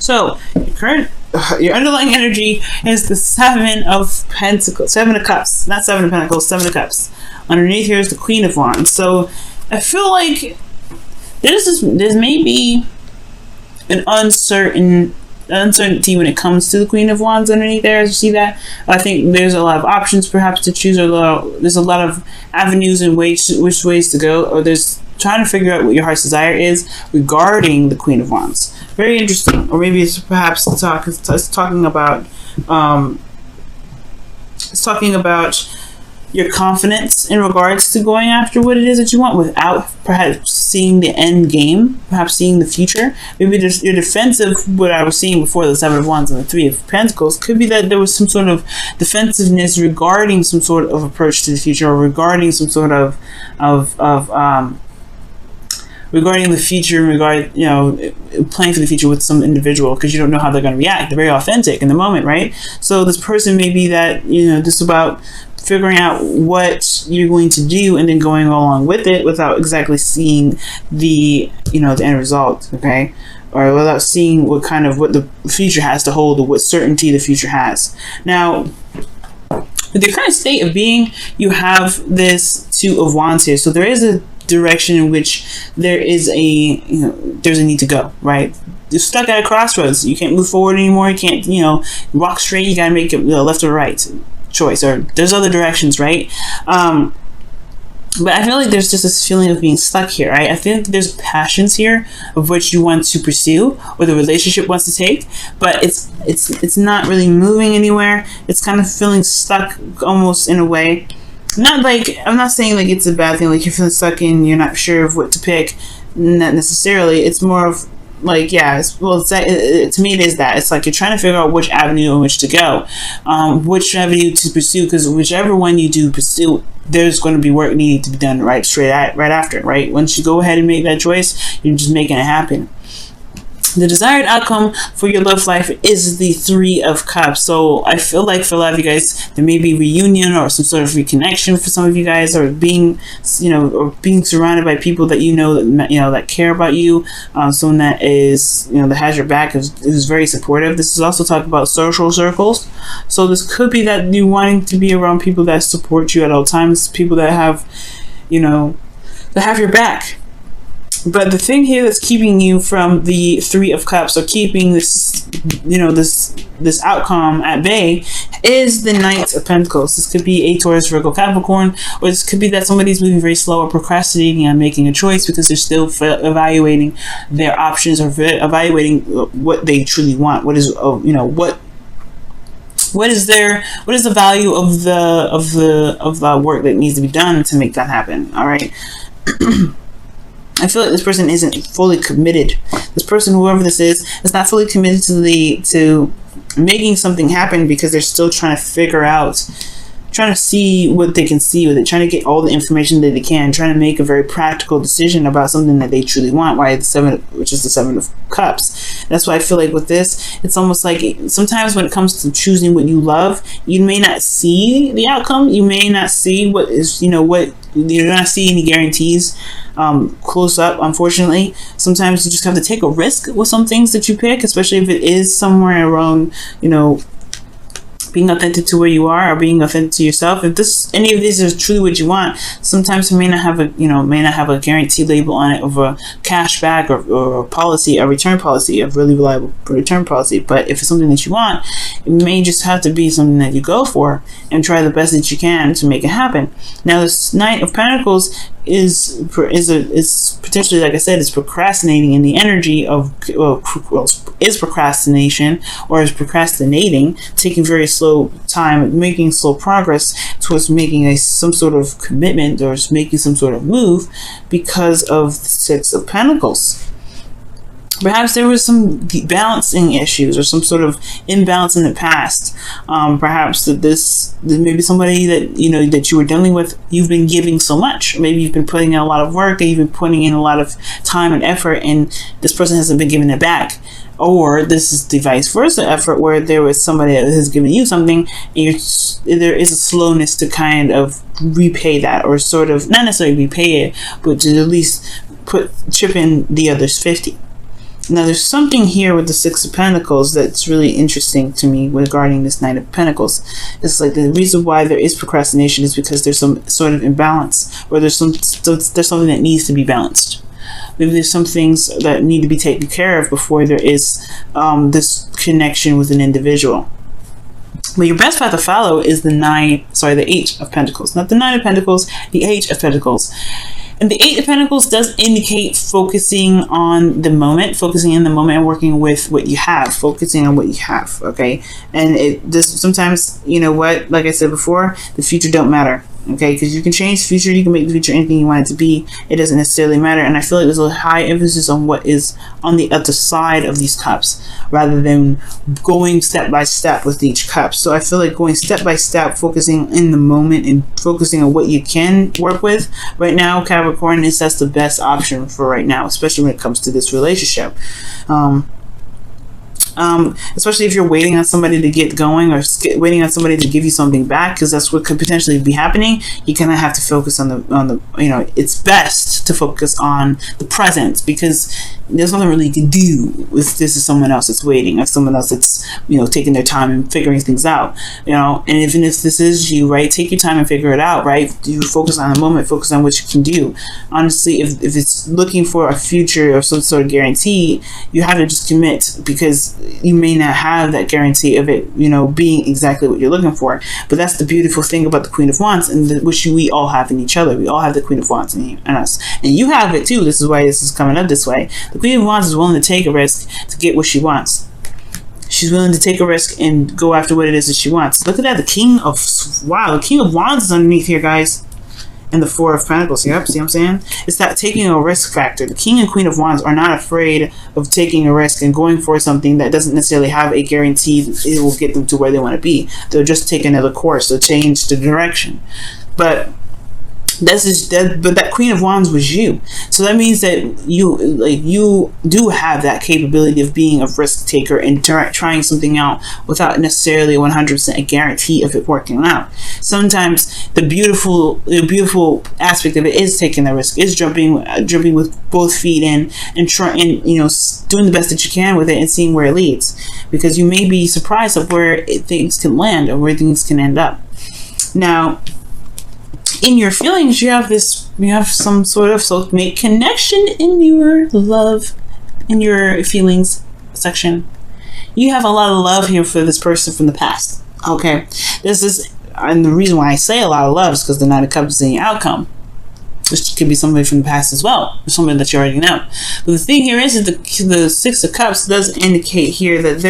So your underlying energy is the Seven of Pentacles, Seven of Cups, not Seven of Pentacles, Seven of Cups. Underneath here is the Queen of Wands. So I feel like there's maybe an uncertainty when it comes to the Queen of Wands underneath there. As you see that, I think there's a lot of options perhaps to choose, there's a lot of avenues and which ways to go, or there's trying to figure out what your heart's desire is regarding the Queen of Wands. Very interesting. Or maybe it's perhaps talking about your confidence in regards to going after what it is that you want without perhaps seeing the end game, perhaps seeing the future. Maybe there's your defensive, what I was seeing before, the Seven of Wands and the Three of Pentacles, could be that there was some sort of defensiveness regarding some sort of approach to the future, or regarding some sort of regarding the future, planning for the future with some individual, because you don't know how they're going to react. They're very authentic in the moment, right? So this person may be that, just about figuring out what you're going to do and then going along with it without exactly seeing the, the end result, okay? Or without seeing what the future has to hold, or what certainty the future has. Now, with the current state of being, you have this Two of Wands here. So there is a direction in which there is there's a need to go, right? You're stuck at a crossroads. You can't move forward anymore. You can't, walk straight. You gotta make it left or right choice, or there's other directions, right? But I feel like there's just this feeling of being stuck here, right? I think there's passions here of which you want to pursue, or the relationship wants to take, but it's not really moving anywhere. It's kind of feeling stuck almost in a way. Not like, I'm not saying like it's a bad thing, like you're feeling stuck and you're not sure of what to pick. Not necessarily. It's more of like, to me it is that. It's like you're trying to figure out which avenue in which to go, which avenue to pursue, because whichever one you do pursue, there's going to be work needing to be done right after, right? Once you go ahead and make that choice, you're just making it happen. The desired outcome for your love life is the Three of Cups. So I feel like for a lot of you guys, there may be reunion or some sort of reconnection for some of you guys, or being surrounded by people that that care about you. Someone that is, that has your back, is very supportive. This is also talking about social circles. So this could be that you wanting to be around people that support you at all times, people that have, that have your back. But the thing here that's keeping you from the Three of Cups, or keeping this, this outcome at bay, is the Knight of Pentacles. This could be a Taurus, Virgo, Capricorn, or this could be that somebody's moving very slow or procrastinating on making a choice because they're still evaluating their options, or evaluating what they truly want. What is, what is the value of the work that needs to be done to make that happen? All right. I feel like this person isn't fully committed. This person, whoever this is not fully committed to making something happen, because they're still trying to figure out, trying to see what they can see with it, trying to get all the information that they can, trying to make a very practical decision about something that they truly want. Why which is the Seven of Cups. That's why I feel like with this, it's almost like sometimes when it comes to choosing what you love, you may not see the outcome. You may not see what is, you're not see any guarantees close up, unfortunately. Sometimes you just have to take a risk with some things that you pick, especially if it is somewhere around, being authentic to where you are, or being authentic to yourself. If any of these is truly what you want, sometimes it may not have a guarantee label on it of a cashback or a policy, a return policy, a really reliable return policy. But if it's something that you want, it may just have to be something that you go for and try the best that you can to make it happen. Now, this Knight of Pentacles is potentially, like I said, is procrastinating in the energy of, is procrastination, or is procrastinating, taking very slow time, making slow progress towards making some sort of commitment, or making some sort of move, because of the Six of Pentacles. Perhaps there was some balancing issues, or some sort of imbalance in the past. Perhaps that maybe somebody that that you were dealing with, you've been giving so much. Maybe you've been putting in a lot of work, and you've been putting in a lot of time and effort, and this person hasn't been giving it back. Or this is the vice versa effort, where there was somebody that has given you something, and there is a slowness to kind of repay that, or sort of not necessarily repay it, but to at least chip in the other's 50. Now, there's something here with the Six of Pentacles that's really interesting to me regarding this Knight of Pentacles. It's like the reason why there is procrastination is because there's some sort of imbalance, or there's something that needs to be balanced. Maybe there's some things that need to be taken care of before there is this connection with an individual. But your best path to follow is the Eight of Pentacles. Not the Nine of Pentacles, the Eight of Pentacles. And the Eight of Pentacles does indicate focusing on the moment, focusing in the moment and working with what you have, focusing on what you have, okay? And it just sometimes, you know what, like I said before, the future don't matter, okay? Because you can change the future, you can make the future anything you want it to be. It doesn't necessarily matter. And I feel like there's a high emphasis on what is on the other side of these cups, rather than going step by step with each cup. So I feel like going step by step, focusing in the moment and focusing on what you can work with right now, Capricorn, that's the best option for right now, especially when it comes to this relationship. Especially if you're waiting on somebody to get going, or waiting on somebody to give you something back, because that's what could potentially be happening. You kind of have to focus on the you know, it's best to focus on the present, because there's nothing really you can do if this is someone else that's waiting, or someone else that's, you know, taking their time and figuring things out, you know. And even if this is you, right, take your time and figure it out, right? You focus on the moment, focus on what you can do. Honestly, if it's looking for a future or some sort of guarantee, you have to just commit, because you may not have that guarantee of it, you know, being exactly what you're looking for. But that's the beautiful thing about the Queen of Wands, and which we all have in each other. We all have the Queen of Wands in us, and you have it too. This is why this is coming up this way. The Queen of Wands is willing to take a risk to get what she wants. She's willing to take a risk and go after what it is that she wants. Look at that. The King of Wands is underneath here, guys. And the Four of Pentacles. Yep, see what I'm saying? It's that taking a risk factor. The King and Queen of Wands are not afraid of taking a risk and going for something that doesn't necessarily have a guarantee that it will get them to where they want to be. They'll just take another course. They'll change the direction. But that Queen of Wands was you. So that means that you do have that capability of being a risk taker and trying something out without necessarily 100% a guarantee of it working out. Sometimes the beautiful aspect of it is taking the risk, is jumping with both feet in, and trying, you know, doing the best that you can with it and seeing where it leads, because you may be surprised of where things can land or where things can end up. Now, in your feelings, you have some sort of soulmate connection in your love, in your feelings section. You have a lot of love here for this person from the past. Okay, and the reason why I say a lot of love is because the Knight of Cups is in your outcome. This could be somebody from the past as well, or somebody that you already know. But the thing here is that the Six of Cups does indicate here that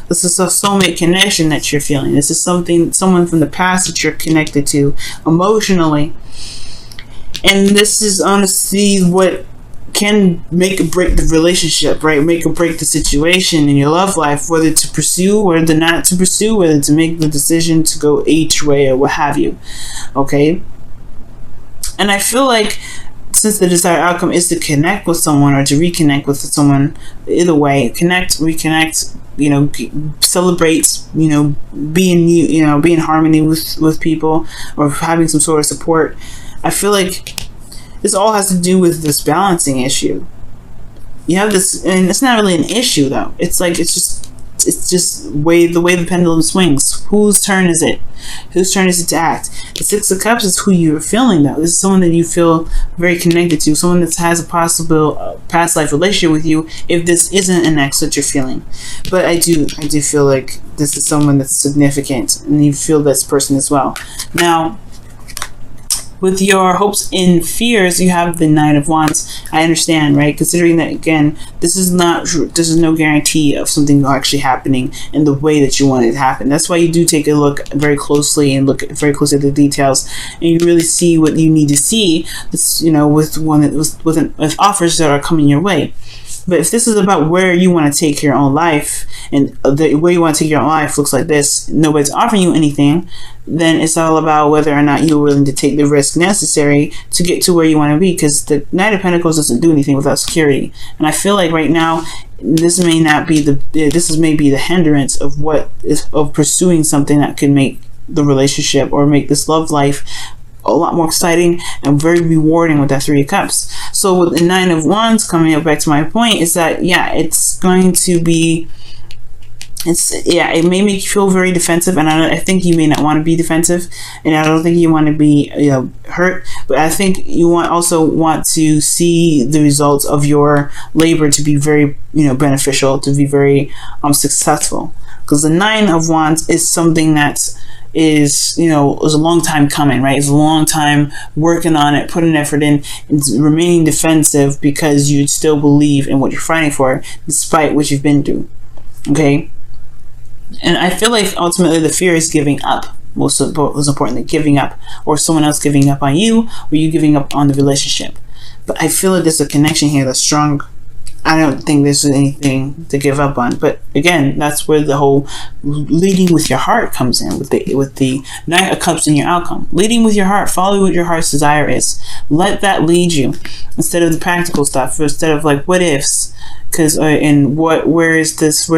this is a soulmate connection that you're feeling. This is someone from the past that you're connected to emotionally. And this is honestly what can make or break the relationship, right? Make or break the situation in your love life, whether to pursue or not to pursue, whether to make the decision to go each way or what have you. Okay? And I feel like, since the desired outcome is to connect with someone or to reconnect with someone, either way, connect, reconnect, you know, celebrate, you know, be in harmony with people, or having some sort of support. I feel like this all has to do with this balancing issue. You have this, and it's not really an issue though. It's just the way the pendulum swings. Whose turn is it? Whose turn is it to act? The Six of Cups is who you're feeling though. This is someone that you feel very connected to, someone that has a possible past life relationship with you, if this isn't an ex that you're feeling. But I do feel like this is someone that's significant, and you feel this person as well. Now, with your hopes and fears, you have the Knight of Wands. I understand, right? Considering that, again, this is no guarantee of something actually happening in the way that you want it to happen. That's why you do take a look very closely and look very closely at the details, and you really see what you need to see. This, you know, with offers that are coming your way. But if this is about where you want to take your own life, and the way you want to take your own life looks like this, nobody's offering you anything, then it's all about whether or not you're willing to take the risk necessary to get to where you want to be, because the Knight of Pentacles doesn't do anything without security. And I feel like right now, this may be the hindrance of pursuing something that could make the relationship or make this love life a lot more exciting and very rewarding with that Three of Cups. So with the Nine of Wands coming up, back to my point, is that, yeah, it's going to be, it may make you feel very defensive, and I think you may not want to be defensive, and I don't think you want to be, hurt, but I think you also want to see the results of your labor to be very, beneficial, to be very successful, because the Nine of Wands is something that is a long time coming, right? It's a long time working on it, putting effort in, and remaining defensive because you still believe in what you're fighting for, despite what you've been through. Okay. And I feel like ultimately the fear is giving up. Most importantly, giving up, or someone else giving up on you, or you giving up on the relationship. But I feel like there's a connection here that's strong. I don't think there's anything to give up on. But again, that's where the whole leading with your heart comes in, with the Knight of Cups in your outcome. Leading with your heart, follow what your heart's desire is. Let that lead you, instead of the practical stuff, instead of like what ifs. Because where's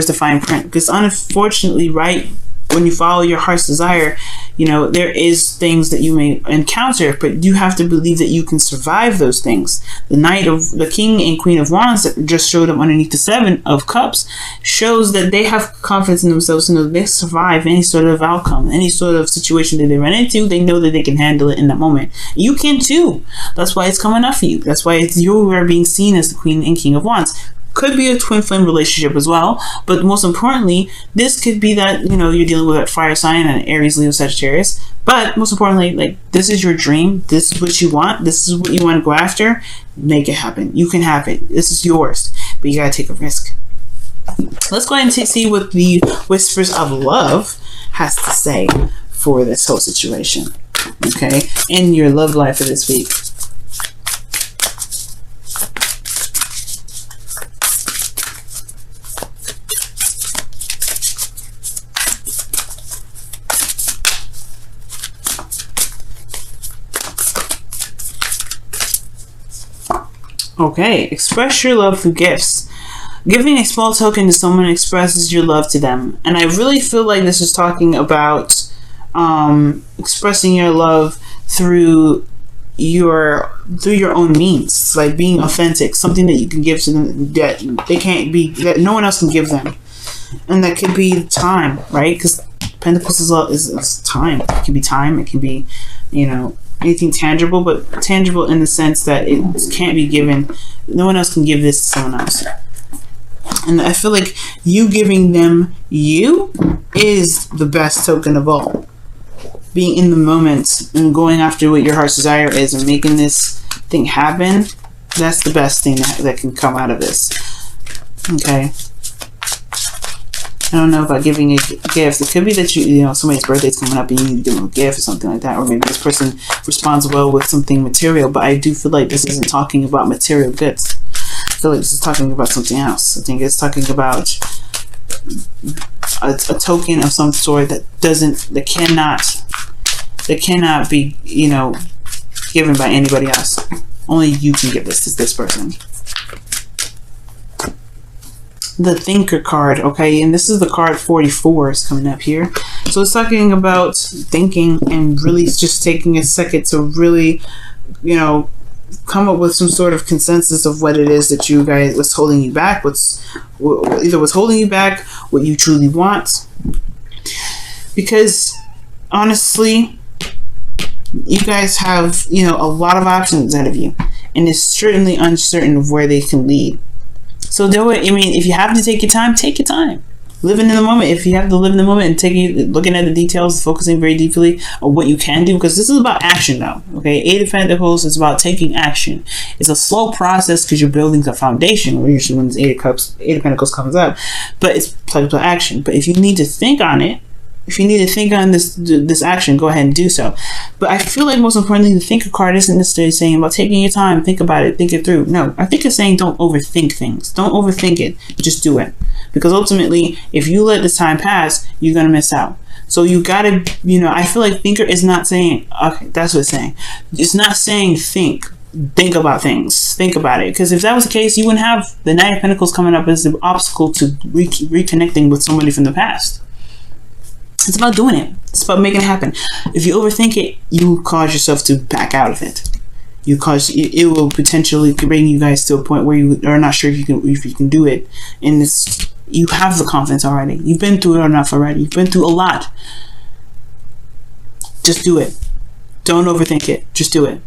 the fine print? Because unfortunately, right, when you follow your heart's desire, there is things that you may encounter, but you have to believe that you can survive those things. The King and Queen of Wands that just showed up underneath the Seven of Cups shows that they have confidence in themselves to know that they survive any sort of outcome, any sort of situation that they run into. They know that they can handle it in that moment. You can too. That's why it's coming up for you. That's why you are being seen as the Queen and King of Wands. Could be a twin flame relationship as well, but most importantly, this could be that you're dealing with a fire sign and an Aries, Leo, Sagittarius. But most importantly, like, this is your dream, this is what you want, this is what you want to go after. Make it happen. You can have it. This is yours, but you gotta take a risk. Let's go ahead and see what the Whispers of Love has to say for this whole situation, okay, in your love life for this week. Okay, express your love through gifts. Giving a small token to someone expresses your love to them. And I really feel like this is talking about expressing your love through your own means, like being authentic, something that you can give to them that that no one else can give them. And that could be time, right? Because Pentacles is time. It can be time, it can be, anything tangible, but tangible in the sense that it can't be given. No one else can give this to someone else. And I feel like you giving them you is the best token of all. Being in the moment and going after what your heart's desire is and making this thing happen, that's the best thing that can come out of this. Okay. I don't know about giving a gift. It could be that somebody's birthday's coming up and you need to give them a gift or something like that, or maybe this person responds well with something material. But I do feel like this isn't talking about material goods. I feel like this is talking about something else. I think it's talking about a token of some sort that cannot be given by anybody else. Only you can give this to this person. The Thinker card, okay, and this is the card 44 is coming up here. So it's talking about thinking and really just taking a second to really, come up with some sort of consensus of what it is that you guys, what's holding you back, what's holding you back, what you truly want. Because honestly, you guys have, a lot of options ahead of you, and it's certainly uncertain of where they can lead. So if you have to take your time, take your time. Living in the moment. If you have to live in the moment and looking at the details, focusing very deeply on what you can do, because this is about action now. Okay, Eight of Pentacles is about taking action. It's a slow process because you're building a foundation. Usually when this Eight of Pentacles comes up, but it's about action. But if you need to think on it, if you need to think on this action, go ahead and do so. But I feel like most importantly, the Thinker card isn't necessarily saying about taking your time, think about it, think it through. No, I think it's saying don't overthink things. Don't overthink it. Just do it. Because ultimately, if you let this time pass, you're going to miss out. So you got to, I feel like Thinker is not saying, okay, that's what it's saying. It's not saying think about things. Think about it. Because if that was the case, you wouldn't have the Knight of Pentacles coming up as the obstacle to reconnecting with somebody from the past. It's about doing it. It's about making it happen. If you overthink it, you cause yourself to back out of it. It will potentially bring you guys to a point where you are not sure if you can do it. And you have the confidence already. You've been through it enough already. You've been through a lot. Just do it. Don't overthink it. Just do it.